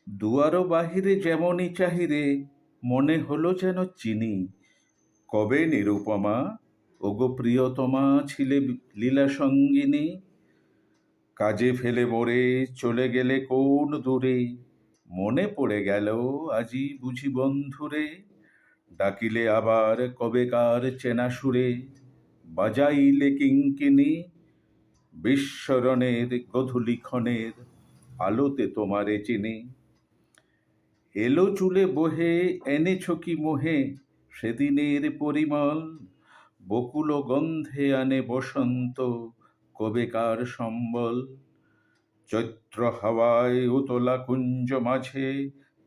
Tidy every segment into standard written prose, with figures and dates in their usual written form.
দুয়ারো বাহিরে যেমনই চাহিরে, মনে হলো যেন চিনি। কবে নিরুপমা, ওগো প্রিয়তমা ছিলে লীলা সঙ্গিনী। কাজে ফেলে মোরে চলে গেলে কোন দূরে, মনে পড়ে গেল আজি বুঝি বন্ধুরে। ডাকিলে আবার কবেকার চেনা সুরে, বাজাইলে কিঙ্কিনি। বিস্মরণের গধূলিক্ষণের আলোতে তোমারে চিনি। এলো চুলে বহে এনেছ কি মোহে সেদিনের পরিমল। বকুল গন্ধে আনে বসন্ত কবেকার সম্বল। চৈত্র হাওয়ায় উতলা কুঞ্জ মাঝে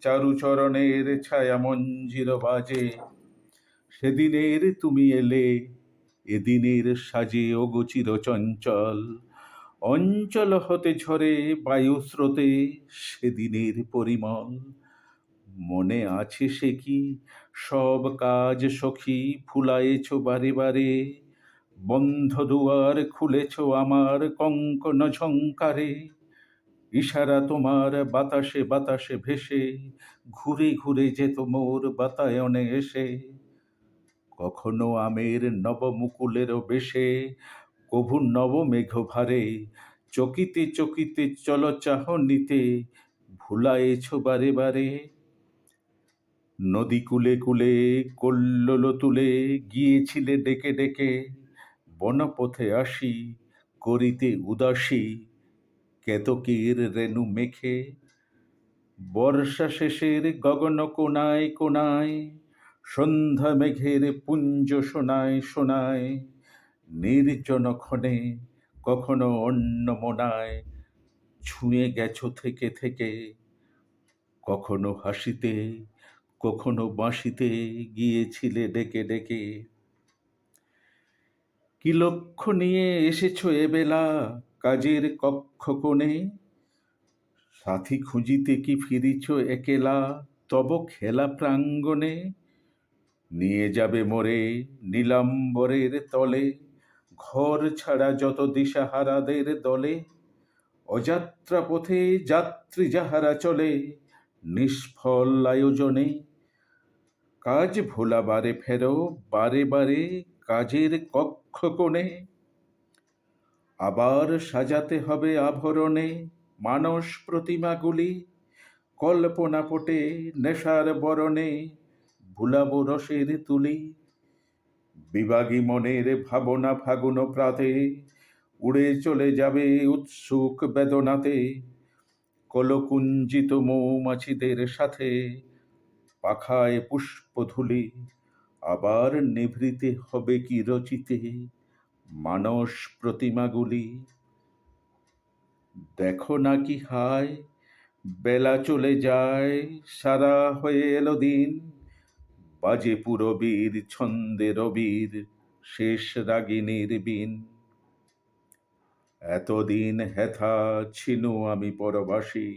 চারুচরণের ছায়া মঞ্জির বাজে। সেদিনের তুমি এলে এদিনের সাজে অগোচির চঞ্চল। অঞ্চল হতে ঝরে বায়ু স্রোতে সেদিনের পরিমল। মনে আছে সে কি সব কাজ সখী ফুলায়েছ বারে বারে। বন্ধ দুয়ার খুলেছ আমার কঙ্কন ঝংকারে। ইশারা তোমার বাতাসে বাতাসে ভেসে ঘুরে ঘুরে যেত মোর বাতায়নে এসে। কখনো আমের নবমুকুলেরও বেশে, কভু নব মেঘ ভারে। চকিতে চকিতে চল চাহনিতে ভুলায়েছ বারে বারে। নদী কূলে কূলে কল্লোল তুলে গিয়েছিলে ডেকে ডেকে। বনপথে আসি করিতে উদাসী কেতকীর রেণু মেখে। বর্ষা শেষের গগন কোণায় কোণায় সন্ধ্যা মেঘের পুঞ্জ শোনায় শোনায়। নির্জন ক্ষণে কখনো অন্য মনায় ছুঁয়ে গেছো থেকে থেকে। কখনো হাসিতে কখনো বাঁশিতে গিয়েছিলে ডেকে ডেকে। কি লক্ষ্য নিয়ে এসেছো এবেলা কাজের কক্ষ কোণে। সাথী খুঁজিতে কি ফিরিছ একেলা তব খেলা প্রাঙ্গণে। নিয়ে যাবে মোরে নীলাম্বরের তলে, ঘর ছাড়া যত দিশাহারাদের দলে। অযাত্রা পথে যাত্রী যাহারা চলে নিষ্ফল আয়োজনে। কাজ ভোলা বারে ফেরো বারে বারে কাজের কক্ষ কোণে। আবার সাজাতে হবে আভরণে মানস প্রতিমাগুলি। কল্পনা পটে নেশার বরণে ভুলাবো রসের তুলি। বিবাগী মনের ভাবনা ফাগুন প্রাতে উড়ে চলে যাবে উৎসুক বেদনাতে। কলকুঞ্জিত মৌমাছিদের সাথে পাখায় পুষ্পধূলি। আবার নিভৃতে হবে কি রচিতে মানস প্রতিমাগুলি। দেখো না কি হায় বেলা চলে যায়, সারা হয়ে এলো দিন। বাজে পুরবীর ছন্দে রবির শেষ রাগিনীর বিন। এতদিন হেথা ছিনু আমি পরবাসী,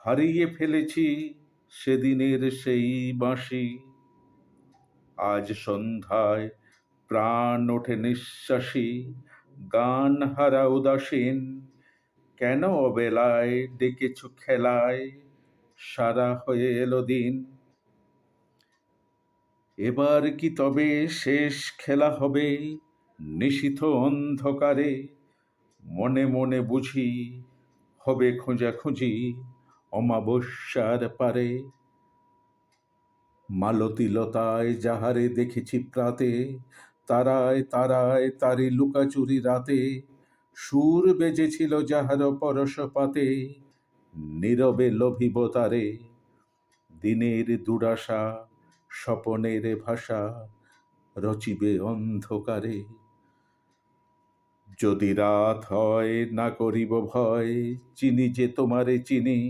হারিয়ে ফেলেছি সেদিনের সেই বাঁশি। আজ সন্ধ্যায় প্রাণ ওঠে নিঃশ্বাসী, গান হারা উদাসীন। কেন অবেলায় ডেকেছ খেলায়, সারা হয়ে এলো দিন। এবার কি তবে শেষ খেলা হবে নিশীথ অন্ধকারে। মনে মনে বুঝি হবে খোঁজাখুঁজি অমাবস্যার পারে। মালতী লতায় যাহারে দেখেছি প্রাতে, তারায় তারায় তারি লুকাচুরি রাতে। সুর বেজেছিল যাহার পরশপাতে, নীরবে লোভিব তারে। দিনের দুরাশা স্বপনের ভাষা রচিবে অন্ধকারে। যদি রাত হয় না করিব ভয়, চিনি যে তোমারে চিনি।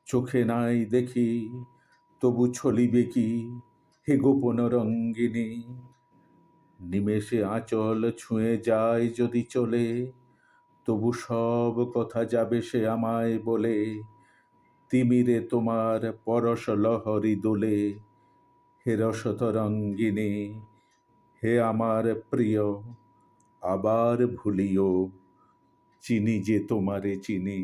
চোখে নাই দেখি তবু ছলিবে কি হে গোপন রঙ্গিনী। নিমেষে আঁচল ছুঁয়ে যায় যদি চলে, তবু সব কথা যাবে সে আমায় বলে। তিমিরে তোমার পরশ লহরী দোলে, হে রসতরঙ্গিনী। হে আমার প্রিয় আবার ভুলিও চিনি যে তোমারে চিনি।